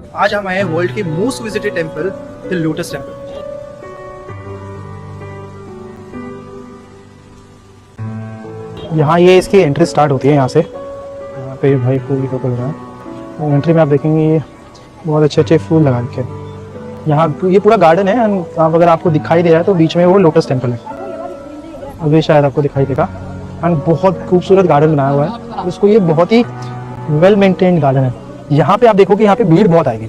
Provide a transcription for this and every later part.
आज हम आए हैं वर्ल्ड के most visited temple the lotus temple. यहाँ ये इसकी एंट्री स्टार्ट होती है यहाँ से। यहाँ पे भाई फूल की फोटो लगा है और एंट्री में आप देखेंगे ये बहुत अच्छे अच्छे फूल लगा रखे हैं। यहाँ ये पूरा गार्डन है। आप अगर आपको दिखाई दे रहा है तो बीच में वो लोटस टेंपल है, अभी शायद आपको दिखाई देगा। एंड बहुत खूबसूरत गार्डन बनाया हुआ है, उसको ये बहुत ही वेल मेंटेन्ड गार्डन है। यहाँ पे आप देखोगे यहाँ पे भीड़ बहुत आएगी।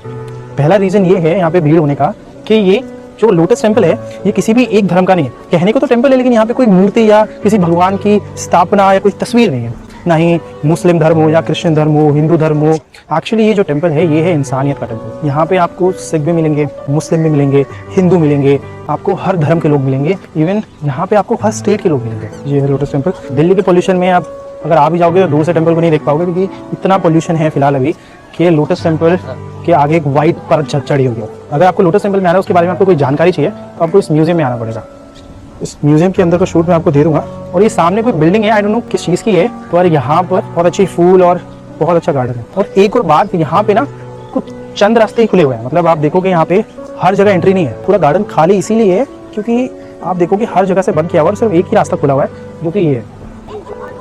पहला रीजन ये है यहाँ पे भीड़ होने का कि ये जो लोटस टेंपल है ये किसी भी एक धर्म का नहीं है। कहने को तो टेंपल है लेकिन यहाँ पे कोई मूर्ति या किसी भगवान की स्थापना या कोई तस्वीर नहीं है, ना ही मुस्लिम धर्म हो या क्रिश्चियन धर्म हो, हिंदू धर्म हो। एक्चुअली ये जो टेंपल है ये है इंसानियत का टेंपल। यहाँ पे आपको सिख भी मिलेंगे, मुस्लिम भी मिलेंगे, हिंदू मिलेंगे, आपको हर धर्म के लोग मिलेंगे। इवन यहाँ पे आपको हर स्टेट के लोग मिलेंगे। ये है लोटस टेंपल। दिल्ली के पोल्यूशन में आप अगर आ भी जाओगे तो दूर से टेंपल को नहीं देख पाओगे क्योंकि इतना पोल्यूशन है फिलहाल अभी कि लोटस टेंपल के आगे एक वाइट परत चढ़ी हुई है। अगर आपको लोटस टेंपल में आना है उसके बारे में आपको कोई जानकारी चाहिए तो आपको इस म्यूजियम में आना पड़ेगा। इस म्यूजियम के अंदर का शूट मैं आपको दे दूंगा। और ये सामने कोई बिल्डिंग है, आई डोंट नो किस चीज़ की है, पर यहाँ पर बहुत अच्छी फूल और बहुत अच्छा गार्डन है। और एक और बात, यहाँ पे ना कुछ चंद रास्ते ही खुले हुए हैं। मतलब आप देखोगे यहाँ पे हर जगह एंट्री नहीं है। पूरा गार्डन खाली इसीलिए है क्योंकि आप देखोगे हर जगह से बंद किया हुआ है, सिर्फ एक ही रास्ता खुला हुआ है जो कि ये है।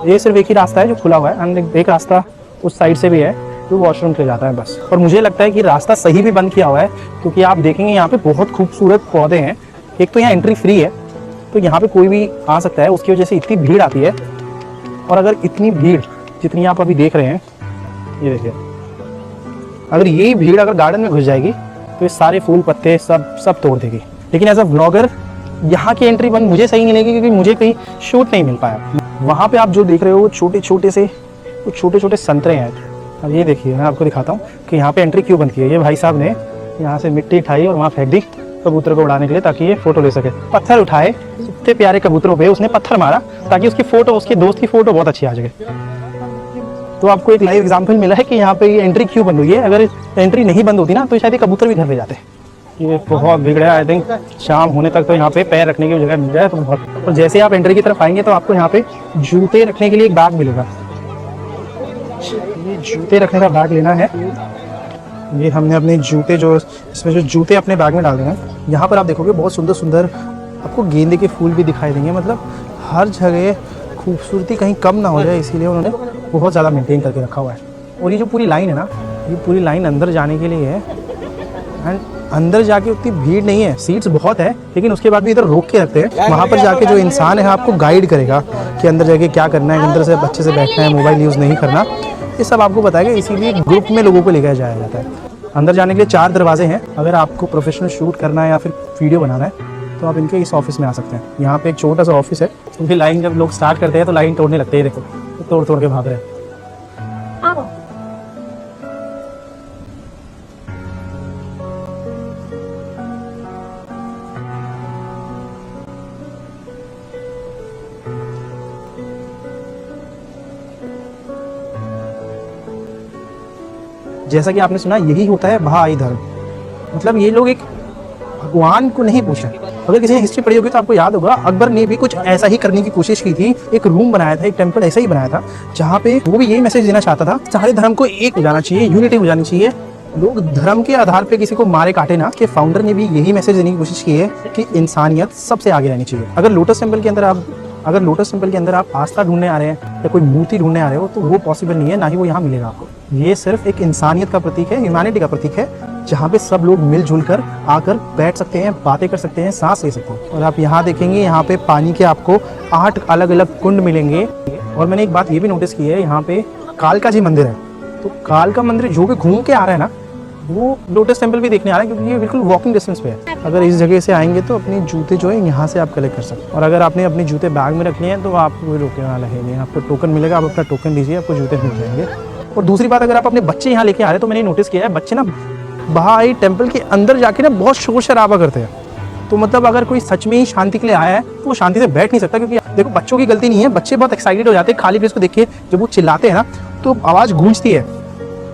ये सिर्फ एक ही रास्ता है जो खुला हुआ है एंड एक रास्ता उस साइड से भी है जो वॉशरूम के जाता है बस। और मुझे लगता है कि रास्ता सही भी बंद किया हुआ है क्योंकि आप देखेंगे यहाँ पे बहुत खूबसूरत पौधे हैं। एक तो यहाँ एंट्री फ्री है तो यहाँ पे कोई भी आ सकता है, उसकी वजह से इतनी भीड़ आती है। और अगर इतनी भीड़ जितनी आप अभी देख रहे हैं, ये देखिए, अगर यही भीड़ अगर गार्डन में घुस जाएगी तो ये सारे फूल पत्ते सब तोड़ देगी। लेकिन एज अ व्लॉगर यहाँ की एंट्री बंद मुझे सही नहीं लगी क्योंकि मुझे कहीं शूट नहीं मिल पाया। वहाँ पे आप जो देख रहे हो वो छोटे छोटे संतरे हैं। अब ये देखिए मैं आपको दिखाता हूँ कि यहाँ पे एंट्री क्यों बंद की है। ये भाई साहब ने यहाँ से मिट्टी उठाई और वहाँ फेंक दी कबूतर को उड़ाने के लिए ताकि ये फोटो ले सके। पत्थर उठाए, इतने प्यारे कबूतरों पे उसने पत्थर मारा ताकि उसकी फोटो, उसके दोस्त की फोटो बहुत अच्छी आ जाए। तो आपको एक लाइव एग्जाम्पल मिला है कि यहाँ पे ये एंट्री क्यों बंद हुई है। अगर एंट्री नहीं बंद होती ना तो शायद ये कबूतर भी घर ले जाते। ये बहुत बिगड़ा है। आई थिंक शाम होने तक तो यहाँ पे पैर रखने की जगह मिल जाए तो बहुत। और जैसे आप एंट्री की तरफ आएंगे तो आपको यहाँ पे जूते रखने के लिए एक बैग मिलेगा। ये जूते रखने का बैग लेना है। ये हमने अपने जूते जो इसमें जो जूते अपने बैग में डाल देंगे। यहाँ पर आप देखोगे बहुत सुंदर सुंदर आपको गेंदे के फूल भी दिखाई देंगे। मतलब हर जगह खूबसूरती कहीं कम ना हो जाए इसीलिए उन्होंने बहुत ज़्यादा मेंटेन करके रखा हुआ है। और ये जो पूरी लाइन है ना, ये पूरी लाइन अंदर जाने के लिए है। एंड अंदर जाके उतनी भीड़ नहीं है, सीट्स बहुत है लेकिन उसके बाद भी इधर रोक के रखते हैं। वहाँ पर जाके जो इंसान है आपको गाइड करेगा कि अंदर जाके क्या करना है, अंदर से अच्छे से बैठना है, मोबाइल यूज़ नहीं करना, ये सब आपको बताएगा। इसीलिए ग्रुप में लोगों को लेकर जाया जाता है। अंदर जाने के लिए 4 दरवाजे हैं। अगर आपको प्रोफेशनल शूट करना है या फिर वीडियो बनाना है तो आप इनके इस ऑफिस में आ सकते हैं। यहाँ पे एक छोटा सा ऑफिस है क्योंकि लाइन जब लोग स्टार्ट करते हैं तो लाइन तोड़ने लगते हैं। देखो तोड़ तोड़ के भाग रहे हैं। जैसा कि आपने सुना यही होता है बहाई धर्म। मतलब ये लोग एक भगवान को नहीं पूछ रहे। अगर किसी ने हिस्ट्री पढ़ी होगी तो आपको याद होगा अकबर ने भी कुछ ऐसा ही करने की कोशिश की थी। एक रूम बनाया था, एक टेंपल ऐसा ही बनाया था जहाँ पे वो भी यही मैसेज देना चाहता था, सारे धर्म को एक हो जाना चाहिए, यूनिटी हो जानी चाहिए, लोग धर्म के आधार पे किसी को मारे काटे ना। कि फाउंडर ने भी यही मैसेज देने की कोशिश की है कि इंसानियत सबसे आगे रहनी चाहिए। अगर लोटस टेंपल के अंदर आप आस्था ढूंढने आ रहे हैं या कोई मूर्ति ढूंढने आ रहे हो तो वो पॉसिबल नहीं है, ना ही वो यहाँ मिलेगा आपको। ये सिर्फ एक इंसानियत का प्रतीक है, ह्यूमैनिटी का प्रतीक है, जहाँ पे सब लोग मिलजुल कर आकर बैठ सकते हैं, बातें कर सकते हैं, सांस ले सकते हैं। और आप यहाँ देखेंगे यहाँ पे पानी के आपको 8 अलग अलग कुंड मिलेंगे। और मैंने एक बात ये भी नोटिस की है, यहाँ पे कालका जी मंदिर है। तो कालका मंदिर जो भी घूम के आ रहा है ना वो लोटस टेंपल भी देखने आ रहा है क्योंकि ये बिल्कुल वॉकिंग डिस्टेंस पे है। अगर इस जगह से आएंगे तो अपने जूते जो है यहाँ से आप कलेक्ट कर सकते हैं। और अगर आपने अपने जूते बैग में रख लिए हैं तो आपको कोई रोकने वाला है नहीं। आपको टोकन मिलेगा, आप अपना टोकन दीजिए, आपको जूते मिल जाएंगे। और दूसरी बात, अगर आप अपने बच्चे यहाँ लेके आ रहे हैं तो मैंने नोटिस किया है बच्चे ना बहाई टेंपल के अंदर जाके ना बहुत शोर शराबा करते हैं। तो मतलब अगर कोई सच में ही शांति के लिए आया है तो वो शांति से बैठ नहीं सकता क्योंकि देखो बच्चों की गलती नहीं है, बच्चे बहुत एक्साइटेड हो जाते हैं खाली प्लेस को देखिए। जब वो चिल्लाते हैं ना तो आवाज़ गूंजती है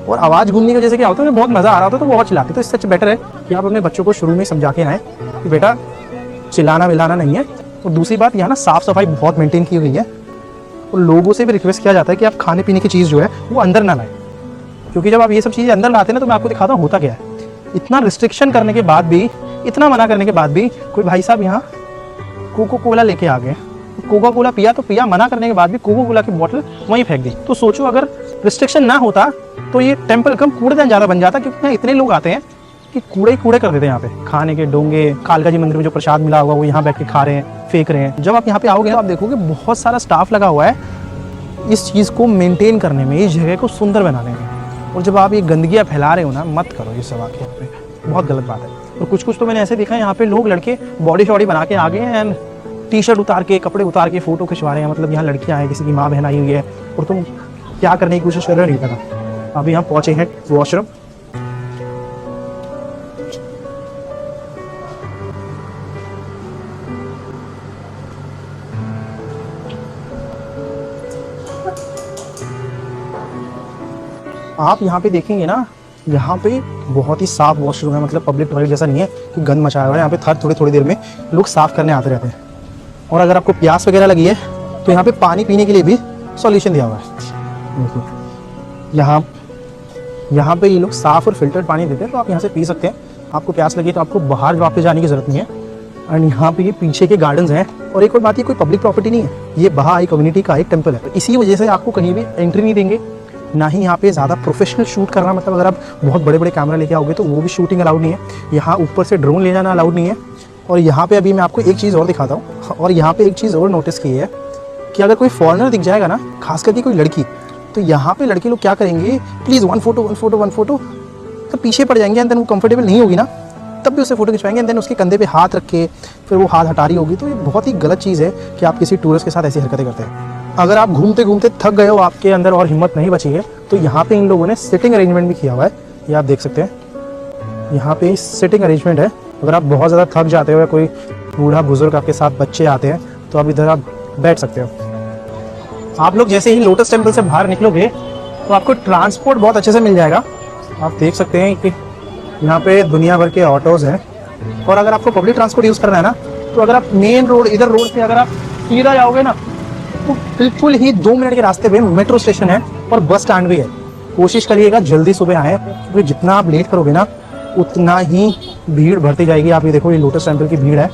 और आवाज़ गूंजने की वजह से क्या होता है, बहुत मज़ा आ रहा होता है तो वो बहुत चिल्लाते। तो इससे अच्छा बेटर है कि आप अपने बच्चों को शुरू में समझा के आएँ कि बेटा चिल्लाना मिलाना नहीं है। और दूसरी बात, यहाँ ना साफ़ सफाई बहुत मेंटेन की हुई है और लोगों से भी रिक्वेस्ट किया जाता है कि आप खाने पीने की चीज़ जो है वो अंदर ना लाएं, क्योंकि जब आप ये सब चीज़ें अंदर लाते हैं ना तो मैं आपको दिखाता हूँ होता क्या है। इतना रिस्ट्रिक्शन करने के बाद भी, इतना मना करने के बाद भी कोई भाई साहब यहाँ कोको कोला लेके आ गए। कोका कोला पिया तो पिया, मना करने के बाद भी कोको कोला की बोतल वहीं फेंक दी। तो सोचो अगर रिस्ट्रिक्शन ना होता तो ये टेम्पल कम कूड़ेदान ज़्यादा बन जाता, क्योंकि यहाँ इतने लोग आते हैं कि कूड़े ही कूड़े कर देते हैं यहाँ पे। खाने के डोंगे, कालका जी मंदिर में जो प्रसाद मिला होगा वो यहाँ बैठ के खा रहे हैं, फेंक रहे हैं। जब आप यहाँ पे आओगे तो आप देखोगे बहुत सारा स्टाफ लगा हुआ है इस चीज़ को मेंटेन करने में, इस जगह को सुंदर बनाने में। और जब आप ये गंदगियाँ फैला रहे हो ना, मत करो ये सब आके यहाँ पे, बहुत गलत बात है। और कुछ तो मैंने ऐसे देखा है यहाँ पे लोग लड़के बॉडी शॉडी बना के आ गए हैं एंड टी शर्ट उतार के, कपड़े उतार के फोटो खिंचवा रहे हैं। मतलब यहाँ लड़कियाँ हैं, किसी की माँ बहन आई हुई है और तुम क्या करने की कोशिश कर रहे हो नहीं पता। अभी यहाँ पहुँचे हैं वॉशरूम। आप यहाँ पे देखेंगे ना, यहाँ पे बहुत ही साफ वॉशरूम है, मतलब पब्लिक टॉयलेट जैसा नहीं है कि गंद मचाया हुआ है। यहाँ पे हर थोड़ी देर में लोग साफ करने आते रहते हैं। और अगर आपको प्यास वगैरह लगी है तो यहाँ पे पानी पीने के लिए भी सॉल्यूशन दिया हुआ है। यहाँ पे ये लोग साफ और फिल्टर्ड पानी देते हैं, तो आप यहाँ से पी सकते हैं। आपको प्यास लगी तो आपको बाहर वापस जाने की जरूरत नहीं है। एंड यहाँ पे ये पीछे के गार्डन्स हैं। और एक और बात, ये कोई पब्लिक प्रॉपर्टी नहीं है, ये बहाई कम्युनिटी का एक टेम्पल है। इसी वजह से आपको कहीं भी एंट्री नहीं देंगे, ना ही यहाँ पे ज़्यादा प्रोफेशनल शूट करना। मतलब अगर आप बहुत बड़े बड़े कैमरा लेके आओगे तो वो भी शूटिंग अलाउड नहीं है। यहाँ ऊपर से ड्रोन ले जाना अलाउड नहीं है। और यहाँ पे अभी मैं आपको एक चीज़ और दिखाता हूँ। और यहाँ पे एक चीज़ और नोटिस की है कि अगर कोई फॉरेनर दिख जाएगा ना, खास करके कोई लड़की, तो यहाँ पे लड़के लोग क्या करेंगे, प्लीज़ वन फोटो, तो पीछे पड़ जाएंगे। एंड देन वो कंफर्टेबल नहीं होगी ना, तब भी उससे फोटो खिंचवाएंगे। एंड देन उसके कंधे पे हाथ रख के फिर वो हाथ हटा रही होगी। तो ये बहुत ही गलत चीज़ है कि आप किसी टूरिस्ट के साथ ऐसी हरकतें करते हैं। अगर आप घूमते घूमते थक गए हो, आपके अंदर और हिम्मत नहीं बची है, तो यहाँ पे इन लोगों ने सिटिंग अरेंजमेंट भी किया हुआ है। ये आप देख सकते हैं, यहाँ पे सिटिंग अरेंजमेंट है। अगर आप बहुत ज़्यादा थक जाते हो या कोई बूढ़ा बुजुर्ग आपके साथ बच्चे आते हैं तो आप इधर आप बैठ सकते हो। आप लोग जैसे ही लोटस टेम्पल से बाहर निकलोगे तो आपको ट्रांसपोर्ट बहुत अच्छे से मिल जाएगा। आप देख सकते हैं कि यहाँ पे दुनिया भर के ऑटोज़ हैं। और अगर आपको पब्लिक ट्रांसपोर्ट यूज़ करना है ना, तो अगर आप मेन रोड, इधर रोड से अगर आप सीधा जाओगे ना, तो बिल्कुल ही 2 मिनट के रास्ते पे मेट्रो स्टेशन है और बस स्टैंड भी है। कोशिश करिएगा जल्दी सुबह आए, क्योंकि जितना आप लेट करोगे ना उतना ही भीड़ बढ़ती जाएगी। आप ये देखो, ये लोटस टेम्पल की भीड़ है।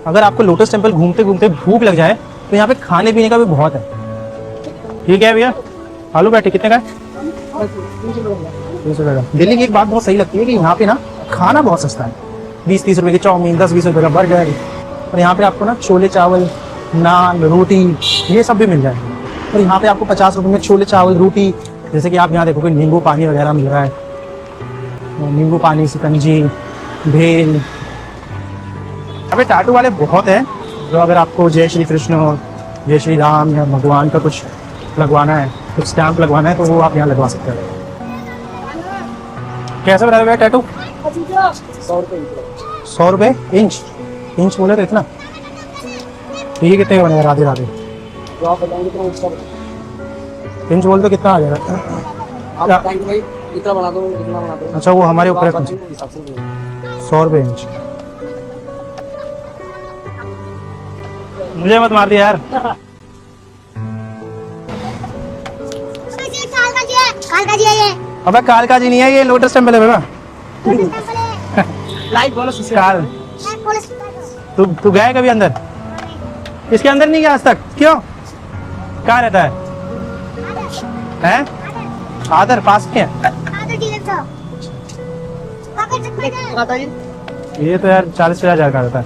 अगर आपको लोटस टेम्पल घूमते घूमते भूख लग जाए तो यहाँ पे खाने पीने का भी बहुत है। ठीक है भैया, आलू बैठे कितने का है? 300 रुपये का। दिल्ली की एक बात बहुत सही लगती है कि यहाँ पे ना खाना बहुत सस्ता है। 20-30 रुपए की चाउमीन, 10-20 रुपए का बर्गर। और यहाँ पे आपको ना छोले चावल, नान, रोटी, ये सब भी मिल जाएगा। और यहाँ पे आपको 50 रुपए में छोले चावल, रोटी, जैसे कि आप यहाँ देखोगे नींबू पानी वगैरह मिल रहा है। नींबू पानी, शिकंजी, भेल। अबे टाटू वाले बहुत हैं, जो अगर आपको जय श्री कृष्ण, जय श्री राम या भगवान का कुछ लगवाना है, कुछ स्टैम्प लगवाना है, तो वो आप यहाँ लगवा सकते हैं। कैसे बता रहे टैटू? 100 रुपये इंच। इंच बोले तो इतना, ये कितने का बनेगा? राधे राधे। इंच बोल तो कितना आ जाएगा? कितना बना दो, कितना बना दो? अच्छा, वो हमारे ऊपर है। 100 रुपये इंच। मुझे मत मार दिया यार। कालका जी है ये। अबे कालका जी नहीं है, ये लोटस टेम्पल है बाबा। लाइक बोलो काल। तू गया कभी अंदर? इसके अंदर नहीं गया आज तक? क्यों? कहाँ रहता है? हैं? आदर पास में है। ये तो यार 40,000 का रहता है।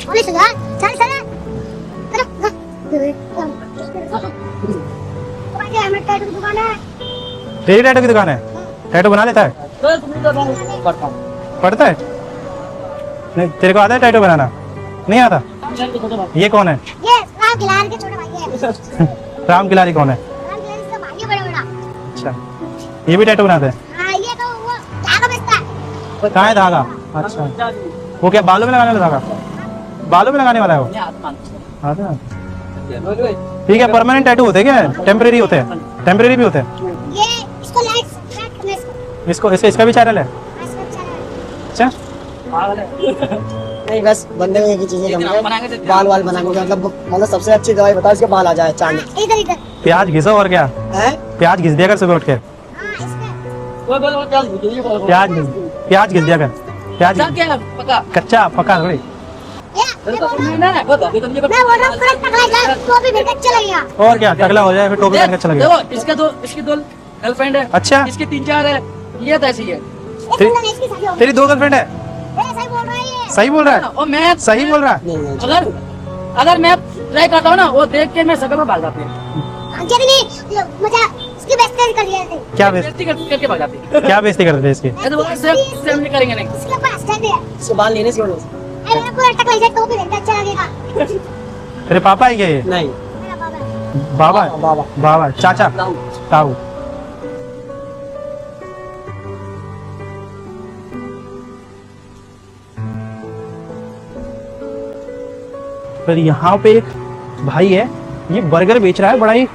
तेरी टैटू की दुकान है? टैटू बना लेता है? पढ़ता है? नहीं, तेरे को आता है टैटू बनाना? नहीं आता? ये कौन है? ये राम खिलाड़ी के छोटे भाई है। राम खिलाड़ी कौन है? राम खिलाड़ी का भाई है बड़ा बड़ा। अच्छा, ये भी टैटू बनाते हैं? हाँ, ये तो वो धागा बेचता है। कहाँ है धागा? अच्छा, वो क्या बालों में लगाने वाला धागा? बालों में लगाने वाला है वो? आता है। ठीक है, परमानेंट टैटू होते हैं क्या? टेम्परेरी होते हैं? टेम्परेरी भी होते हैं? ये इसको लाइट करना है। इसको इसका भी चैनल है? अच्छा, नहीं बस बंदे को एक ही चीजें करनी है, बाल वाल बनाने का। मतलब सबसे अच्छी दवाई बताओ, इसके बाल आ जाए चांद। इधर इधर प्याज घिसो और क्या, हैं? प्याज घिस दिया कर सुबह उठ के, हाँ इसका बोल क्या बोल प्याज घिस दिया कर, प्याज क्या पका कच्चा पका थोड़ी। ये तो बोल रहा हूँ, ना बता ये मैं बोल रहा हूँ थोड़ा टकला जा तो भी मेरे को अच्छा लगेगा। और क्या, टकला हो जाए फिर टोपी पहन के अच्छा लगेगा। देखो इसकी दो गर्लफ्रेंड है, अच्छा, इसकी 3-4 है, ये तो ऐसी है। एक मिनट में इसकी शादी होगी। तेरी 2 गर्लफ्रेंड है? ये सही बोल रहा है ये। सही बोल रहा है, और मैं सही बोल रहा है। अगर मैं ट्राई करता हूँ ना, वो देख के मैं शक्ल में भाग जाती है, अंजलि नहीं मुझे इसकी बेइज्जती कर दिया थे। क्या बेइज्जती करके भाग जाती है। क्या बेइज्जती करते थे इसकी? ये तो बोला सेम नहीं करेंगे नहीं। इसके ऊपर स्टैंड है। इसको बाल लेने से अरे मेरा पूरा टकला जा तो भी मेरे को अच्छा लगेगा। तेरे पापा है क्या ये? नहीं मेरा बाबा है। बाबा है? बाबा बाबा, चाचा, ताऊ। फिर यहाँ पे एक भाई है, ये बर्गर बेच रहा है, बड़ा ही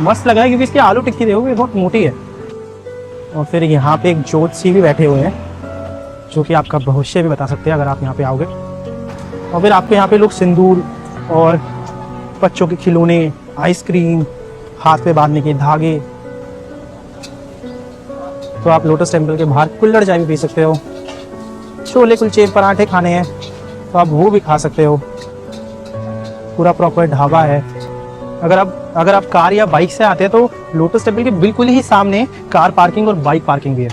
मस्त लग रहा है क्योंकि इसकी आलू टिक्की देखो ये बहुत मोटी है। और फिर यहाँ पे एक ज्योतिषी भी बैठे हुए हैं जो कि आपका भविष्य भी बता सकते हैं अगर आप यहाँ पे आओगे। और फिर आपको यहाँ पे लोग सिंदूर और बच्चों के खिलौने, आइसक्रीम, हाथ पे बांधने के धागे, तो आप लोटस टेम्पल के बाहर कुल्हड़ चाय भी पी सकते हो। छोले कुलचे पराठे खाने हैं तो आप वो भी खा सकते हो। पूरा प्रॉपर ढाबा है। अगर आप कार या बाइक से आते हैं तो लोटस टेम्पल के बिल्कुल ही सामने कार पार्किंग और बाइक पार्किंग भी है।